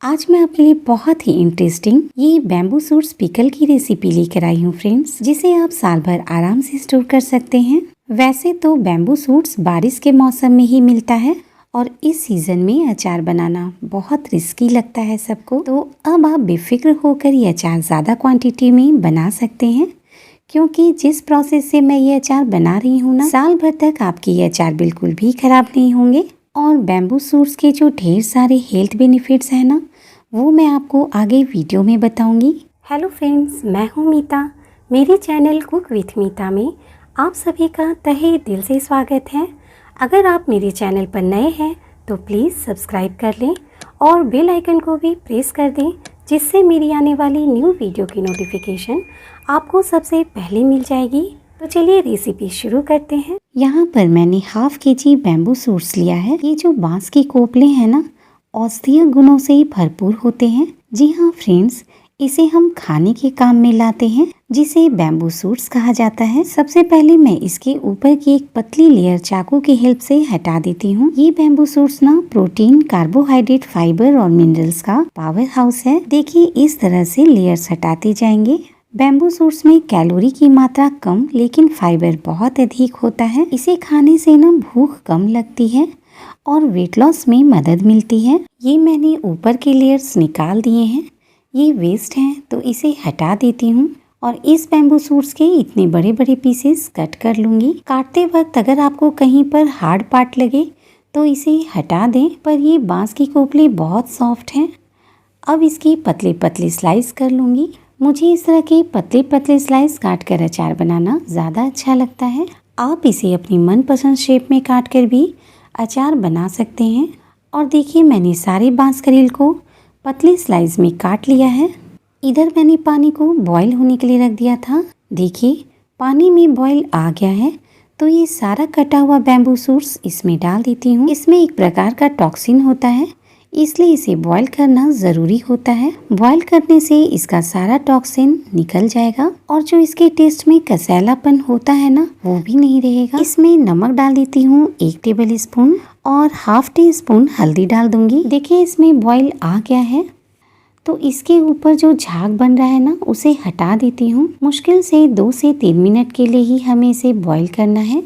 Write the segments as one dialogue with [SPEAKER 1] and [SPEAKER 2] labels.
[SPEAKER 1] आज मैं आपके लिए बहुत ही इंटरेस्टिंग ये बैम्बू सूट्स पिकल की रेसिपी लेकर आई हूँ फ्रेंड्स, जिसे आप साल भर आराम से स्टोर कर सकते हैं। वैसे तो बैम्बू सूट्स बारिश के मौसम में ही मिलता है और इस सीजन में अचार बनाना बहुत रिस्की लगता है सबको, तो अब आप बेफिक्र होकर ये अचार ज़्यादा क्वांटिटी में बना सकते हैं, क्योंकि जिस प्रोसेस से मैं ये अचार बना रही हूँ ना, साल भर तक आपके ये अचार बिल्कुल भी खराब नहीं होंगे। और बैम्बू सूट्स के जो ढेर सारे हेल्थ बेनिफिट्स हैं ना, वो मैं आपको आगे वीडियो में बताऊंगी। हेलो फ्रेंड्स, मैं हूँ मीता। मेरे चैनल कुक विथ मीता में आप सभी का तहे दिल से स्वागत है। अगर आप मेरे चैनल पर नए हैं तो प्लीज़ सब्सक्राइब कर लें और बेल आइकन को भी प्रेस कर दें, जिससे मेरी आने वाली न्यू वीडियो की नोटिफिकेशन आपको सबसे पहले मिल जाएगी। तो चलिए रेसिपी शुरू करते हैं। यहाँ पर मैंने हाफ केजी बैम्बू सूट्स लिया है। ये जो बांस की कोपले हैं ना, औषधीय गुणों से भरपूर होते हैं। जी हाँ फ्रेंड्स, इसे हम खाने के काम में लाते हैं, जिसे बैम्बू सूट्स कहा जाता है। सबसे पहले मैं इसके ऊपर की एक पतली लेयर चाकू की हेल्प से हटा देती हूँ। ये बैम्बू सूट्स ना प्रोटीन, कार्बोहाइड्रेट, फाइबर और मिनरल्स का पावर हाउस है। देखिए, इस तरह से लेयर्स हटाते जाएंगे। बैम्बू सूट्स में कैलोरी की मात्रा कम लेकिन फाइबर बहुत अधिक होता है। इसे खाने से ना भूख कम लगती है और वेट लॉस में मदद मिलती है। ये मैंने ऊपर के लेयर्स निकाल दिए हैं। ये वेस्ट हैं तो इसे हटा देती हूँ और इस बैम्बू सूट्स के इतने बड़े बड़े पीसेस कट कर लूँगी। काटते वक्त अगर आपको कहीं पर हार्ड पार्ट लगे तो इसे हटा दें, पर ये बांस की कोपले बहुत सॉफ्ट हैं। अब इसकी पतले पतले स्लाइस कर लूँगी। मुझे इस तरह के पतले पतले स्लाइस काट कर अचार बनाना ज़्यादा अच्छा लगता है। आप इसे अपनी मनपसंद शेप में काट कर भी अचार बना सकते हैं। और देखिए, मैंने सारे बांस करील को पतले स्लाइस में काट लिया है। इधर मैंने पानी को बॉईल होने के लिए रख दिया था। देखिए, पानी में बॉईल आ गया है तो ये सारा कटा हुआ बैम्बू सूट्स इसमें डाल देती हूँ। इसमें एक प्रकार का टॉक्सिन होता है, इसलिए इसे बॉईल करना ज़रूरी होता है। बॉईल करने से इसका सारा टॉक्सिन निकल जाएगा और जो इसके टेस्ट में कसैलापन होता है ना, वो भी नहीं रहेगा। इसमें नमक डाल देती हूँ 1 टेबल स्पून और हाफ टी स्पून हल्दी डाल दूंगी। देखिए, इसमें बॉईल आ गया है तो इसके ऊपर जो झाग बन रहा है ना, उसे हटा देती हूँ। मुश्किल से 2 से 3 मिनट के लिए ही हमें इसे बॉईल करना है।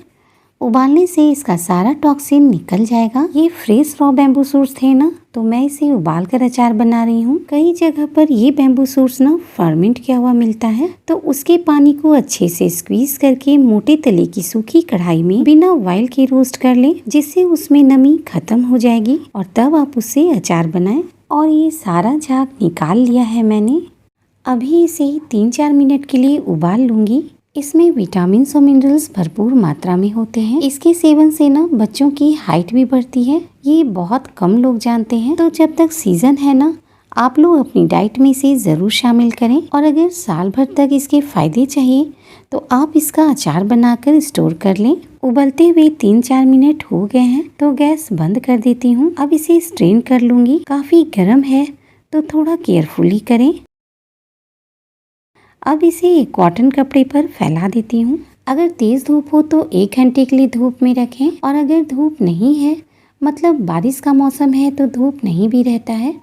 [SPEAKER 1] उबालने से इसका सारा टॉक्सिन निकल जाएगा। ये फ्रेश रॉ बैम्बू सूट्स थे ना, तो मैं इसे उबाल कर अचार बना रही हूँ। कई जगह पर ये बैम्बू सूट्स ना फर्मेंट किया हुआ मिलता है, तो उसके पानी को अच्छे से स्क्वीज करके मोटे तले की सूखी कढ़ाई में बिना ऑयल के रोस्ट कर लें, जिससे उसमें नमी खत्म हो जाएगी और तब आप उससे अचार बनाएं। और ये सारा झाग निकाल लिया है मैंने। अभी इसे 3-4 मिनट के लिए उबाल लूंगी। इसमें विटामिन्स और मिनरल्स भरपूर मात्रा में होते हैं। इसके सेवन से ना बच्चों की हाइट भी बढ़ती है। ये बहुत कम लोग जानते हैं, तो जब तक सीजन है ना, आप लोग अपनी डाइट में इसे ज़रूर शामिल करें। और अगर साल भर तक इसके फायदे चाहिए तो आप इसका अचार बनाकर स्टोर कर लें। उबलते हुए 3-4 मिनट हो गए हैं तो गैस बंद कर देती हूँ। अब इसे स्ट्रेन कर लूँगी। काफ़ी गर्म है तो थोड़ा केयरफुली करें। अब इसे एक कॉटन कपड़े पर फैला देती हूँ। अगर तेज़ धूप हो तो 1 घंटे के लिए धूप में रखें, और अगर धूप नहीं है, मतलब बारिश का मौसम है तो धूप नहीं भी रहता है,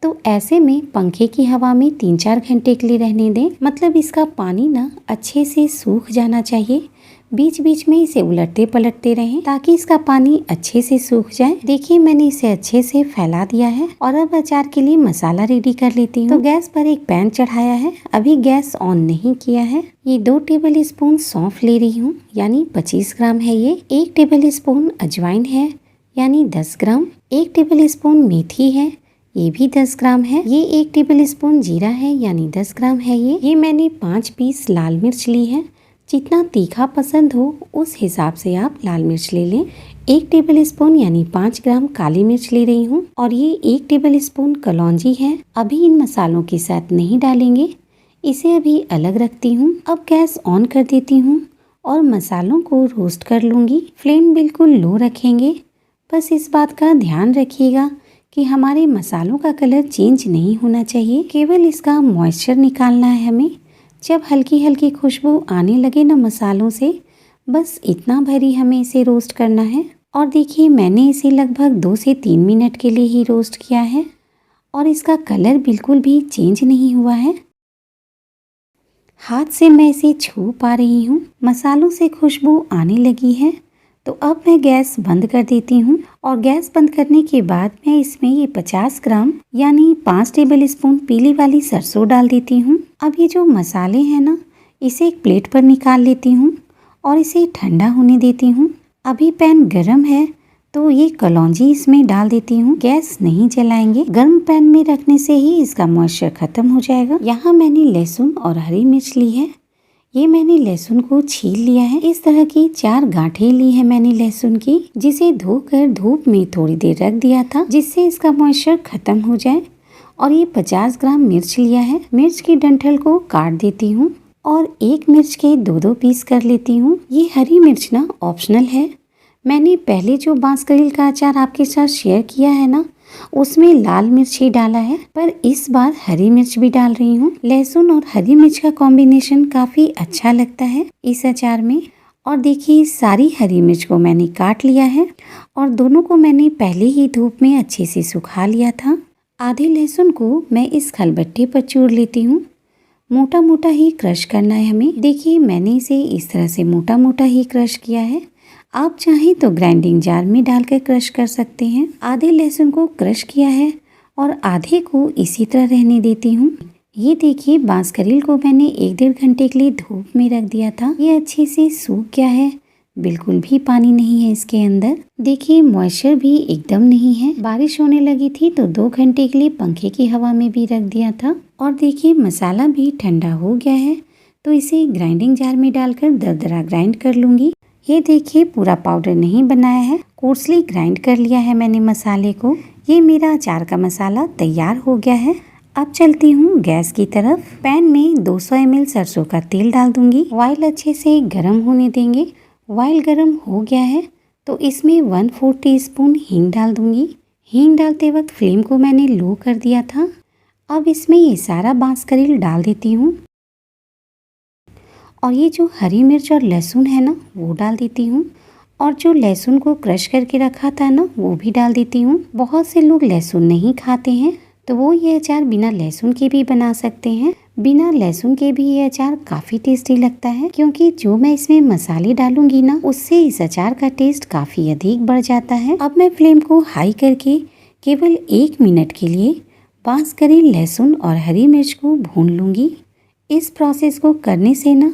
[SPEAKER 1] तो ऐसे में पंखे की हवा में 3-4 घंटे के लिए रहने दें। मतलब इसका पानी ना अच्छे से सूख जाना चाहिए। बीच बीच में इसे उलटते पलटते रहें ताकि इसका पानी अच्छे से सूख जाए। देखिए, मैंने इसे अच्छे से फैला दिया है और अब अचार के लिए मसाला रेडी कर लेती हूँ। तो गैस पर एक पैन चढ़ाया है। अभी गैस ऑन नहीं किया है। ये 2 टेबल स्पून सौंफ ले रही हूँ, यानी 25 ग्राम है ये। 1 टेबल स्पून अजवाइन है, यानी 10 ग्राम। 1 टेबल स्पून मेथी है, ये भी 10 ग्राम है। ये 1 टेबल स्पून जीरा है, यानी 10 ग्राम है ये मैंने 5 पीस लाल मिर्च ली है। जितना तीखा पसंद हो उस हिसाब से आप लाल मिर्च ले लें। 1 टेबल स्पून यानी 5 ग्राम काली मिर्च ले रही हूँ और ये 1 टेबल स्पून कलौंजी है। अभी इन मसालों के साथ नहीं डालेंगे, इसे अभी अलग रखती हूँ। अब गैस ऑन कर देती हूँ और मसालों को रोस्ट कर लूँगी। फ्लेम बिल्कुल लो रखेंगे। बस इस बात का ध्यान रखिएगा कि हमारे मसालों का कलर चेंज नहीं होना चाहिए, केवल इसका मॉइस्चर निकालना है हमें। जब हल्की हल्की खुशबू आने लगे ना मसालों से, बस इतना भर ही हमें इसे रोस्ट करना है। और देखिए, मैंने इसे लगभग 2 से 3 मिनट के लिए ही रोस्ट किया है। और इसका कलर बिल्कुल भी चेंज नहीं हुआ है। हाथ से मैं इसे छू पा रही हूँ। मसालों से खुशबू आने लगी है। तो अब मैं गैस बंद कर देती हूँ और गैस बंद करने के बाद मैं इसमें ये 50 ग्राम यानी 5 टेबल स्पून पीली वाली सरसों डाल देती हूँ। अब ये जो मसाले हैं ना, इसे एक प्लेट पर निकाल लेती हूँ और इसे ठंडा होने देती हूँ। अभी पैन गरम है तो ये कलौंजी इसमें डाल देती हूँ। गैस नहीं जलाएंगे, गर्म पैन में रखने से ही इसका मॉइस्चर खत्म हो जाएगा। यहाँ मैंने लहसुन और हरी मिर्च ली है। ये मैंने लहसुन को छील लिया है। इस तरह की 4 गांठें ली है मैंने लहसुन की, जिसे धोकर धूप में थोड़ी देर रख दिया था जिससे इसका मॉइस्चर खत्म हो जाए। और ये 50 ग्राम मिर्च लिया है। मिर्च की डंठल को काट देती हूँ और एक मिर्च के 2-2 पीस कर लेती हूँ। ये हरी मिर्च ना ऑप्शनल है। मैंने पहले जो बांसकरील का अचार आपके साथ शेयर किया है ना, उसमें लाल मिर्च ही डाला है, पर इस बार हरी मिर्च भी डाल रही हूँ। लहसुन और हरी मिर्च का कॉम्बिनेशन काफी अच्छा लगता है इस अचार में। और देखिए सारी हरी मिर्च को मैंने काट लिया है और दोनों को मैंने पहले ही धूप में अच्छे से सुखा लिया था। आधे लहसुन को मैं इस खलबट्टे पर चूर लेती हूँ। मोटा मोटा ही क्रश करना है हमें। देखिए मैंने इसे इस तरह से मोटा मोटा ही क्रश किया है। आप चाहें तो ग्राइंडिंग जार में डालकर क्रश कर सकते हैं। आधे लहसुन को क्रश किया है और आधे को इसी तरह रहने देती हूँ। ये देखिए बांसकरील को मैंने 1-1.5 घंटे के लिए धूप में रख दिया था। ये अच्छे से सूख गया है, बिल्कुल भी पानी नहीं है इसके अंदर। देखिए मॉइस्चर भी एकदम नहीं है। बारिश होने लगी थी तो 2 घंटे के लिए पंखे की हवा में भी रख दिया था। और देखिए मसाला भी ठंडा हो गया है तो इसे ग्राइंडिंग जार में डालकर दरदरा ग्राइंड कर लूंगी। ये देखिए पूरा पाउडर नहीं बनाया है, कोर्सली ग्राइंड कर लिया है मैंने मसाले को। ये मेरा अचार का मसाला तैयार हो गया है। अब चलती हूँ गैस की तरफ। पैन में 200 ml सरसों का तेल डाल दूंगी। ऑयल अच्छे से गर्म होने देंगे। ऑयल गर्म हो गया है तो इसमें 1/4 टीस्पून हींग डाल दूंगी। हींग डालते वक्त फ्लेम को मैंने लो कर दिया था। अब इसमें ये सारा बांसकरील डाल देती हूँ और ये जो हरी मिर्च और लहसुन है ना, वो डाल देती हूँ। और जो लहसुन को क्रश करके रखा था ना, वो भी डाल देती हूँ। बहुत से लोग लहसुन नहीं खाते हैं तो वो ये अचार बिना लहसुन के भी बना सकते हैं। बिना लहसुन के भी ये अचार काफ़ी टेस्टी लगता है, क्योंकि जो मैं इसमें मसाले डालूंगी ना, उससे इस अचार का टेस्ट काफ़ी अधिक बढ़ जाता है। अब मैं फ्लेम को हाई करके केवल 1 मिनट के लिए बांसकरील, लहसुन और हरी मिर्च को भून लूँगी। इस प्रोसेस को करने से ना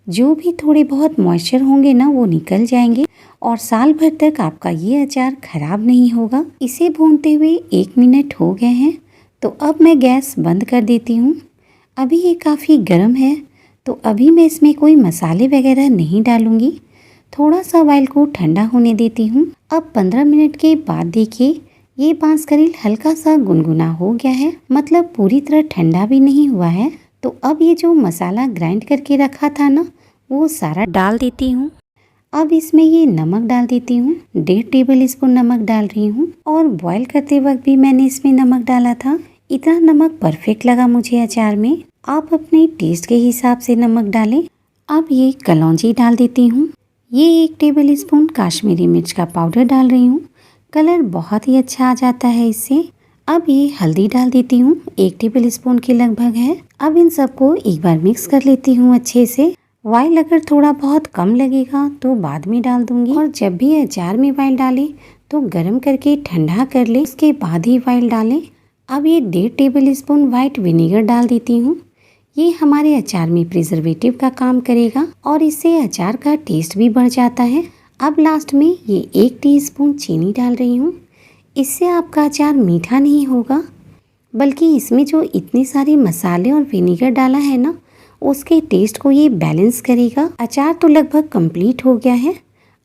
[SPEAKER 1] जो भी थोड़े बहुत मॉइस्चर होंगे ना, वो निकल जाएंगे और साल भर तक आपका ये अचार खराब नहीं होगा। इसे भूनते हुए 1 मिनट हो गए हैं तो अब मैं गैस बंद कर देती हूँ। अभी ये काफ़ी गर्म है तो अभी मैं इसमें कोई मसाले वगैरह नहीं डालूँगी। थोड़ा सा ऑयल को ठंडा होने देती हूँ। अब 15 मिनट के बाद देखिए ये बांसकरील हल्का सा गुनगुना हो गया है, मतलब पूरी तरह ठंडा भी नहीं हुआ है। तो अब ये जो मसाला ग्राइंड करके रखा था ना, वो सारा डाल देती हूँ। अब इसमें ये नमक डाल देती हूँ। 1.5 टेबल स्पून नमक डाल रही हूँ और बॉईल करते वक्त भी मैंने इसमें नमक डाला था। इतना नमक परफेक्ट लगा मुझे अचार में। आप अपने टेस्ट के हिसाब से नमक डालें। अब ये कलौंजी डाल देती हूँ। ये 1 टेबल स्पून काश्मीरी मिर्च का पाउडर डाल रही हूँ। कलर बहुत ही अच्छा आ जाता है इससे। अब ये हल्दी डाल देती हूँ, 1 टेबल स्पून के लगभग है। अब इन सबको एक बार मिक्स कर लेती हूँ अच्छे से। ऑयल अगर थोड़ा बहुत कम लगेगा तो बाद में डाल दूंगी। और जब भी अचार में ऑयल डालें तो गर्म करके ठंडा कर ले, उसके बाद ही ऑयल डालें। अब ये 1.5 टेबल स्पून वाइट विनेगर डाल देती हूँ। ये हमारे अचार में प्रिजर्वेटिव का काम करेगा और इससे अचार का टेस्ट भी बढ़ जाता है। अब लास्ट में ये 1 टीस्पून चीनी डाल रही हूँ। इससे आपका अचार मीठा नहीं होगा, बल्कि इसमें जो इतने सारे मसाले और विनेगर डाला है ना, उसके टेस्ट को ये बैलेंस करेगा। अचार तो लगभग कंप्लीट हो गया है।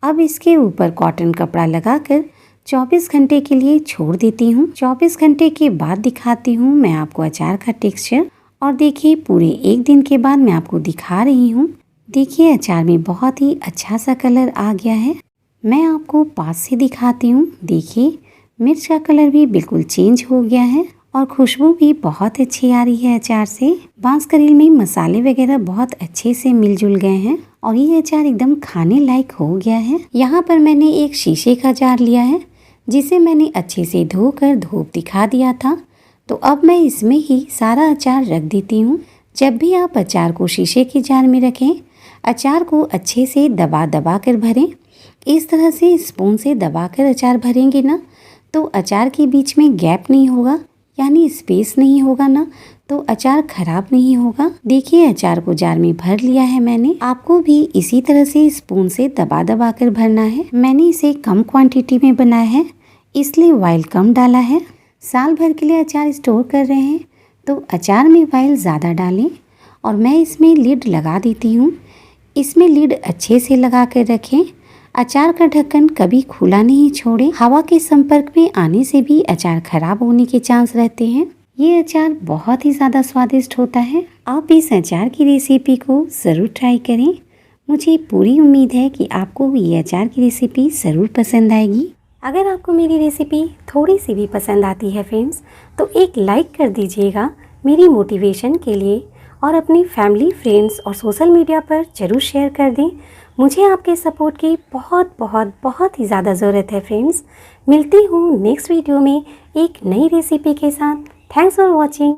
[SPEAKER 1] अब इसके ऊपर कॉटन कपड़ा लगाकर 24 घंटे के लिए छोड़ देती हूँ। 24 घंटे के बाद दिखाती हूँ मैं आपको अचार का टेक्सचर। और देखिए पूरे 1 दिन के बाद मैं आपको दिखा रही हूँ। देखिए अचार में बहुत ही अच्छा सा कलर आ गया है। मैं आपको पास से दिखाती हूँ। देखिए मिर्च का कलर भी बिल्कुल चेंज हो गया है और खुशबू भी बहुत अच्छी आ रही है अचार से। बांसकरील में मसाले वगैरह बहुत अच्छे से मिलजुल गए हैं और ये अचार एकदम खाने लायक हो गया है। यहाँ पर मैंने एक शीशे का जार लिया है, जिसे मैंने अच्छे से धोकर धूप दिखा दिया था तो अब मैं इसमें ही सारा अचार रख देती हूँ। जब भी आप अचार को शीशे के जार में रखें, अचार को अच्छे से दबा दबा कर भरें। इस तरह से स्पून से दबा कर अचार भरेंगे ना, तो अचार के बीच में गैप नहीं होगा, यानी स्पेस नहीं होगा ना, तो अचार खराब नहीं होगा। देखिए अचार को जार में भर लिया है मैंने। आपको भी इसी तरह से स्पून से दबा दबा कर भरना है। मैंने इसे कम क्वांटिटी में बनाया है, इसलिए ऑयल कम डाला है। साल भर के लिए अचार स्टोर कर रहे हैं तो अचार में ऑयल ज़्यादा डालें। और मैं इसमें लिड लगा देती हूँ। इसमें लिड अच्छे से लगा कर रखें। अचार का ढक्कन कभी खुला नहीं छोड़ें। हवा के संपर्क में आने से भी अचार खराब होने के चांस रहते हैं। ये अचार बहुत ही ज़्यादा स्वादिष्ट होता है। आप इस अचार की रेसिपी को ज़रूर ट्राई करें। मुझे पूरी उम्मीद है कि आपको ये अचार की रेसिपी ज़रूर पसंद आएगी। अगर आपको मेरी रेसिपी थोड़ी सी भी पसंद आती है फ्रेंड्स, तो एक लाइक कर दीजिएगा मेरी मोटिवेशन के लिए, और अपनी फैमिली, फ्रेंड्स और सोशल मीडिया पर ज़रूर शेयर कर दें। मुझे आपके सपोर्ट की बहुत बहुत बहुत ही ज़्यादा ज़रूरत है फ्रेंड्स। मिलती हूँ नेक्स्ट वीडियो में एक नई रेसिपी के साथ। Thanks for watching.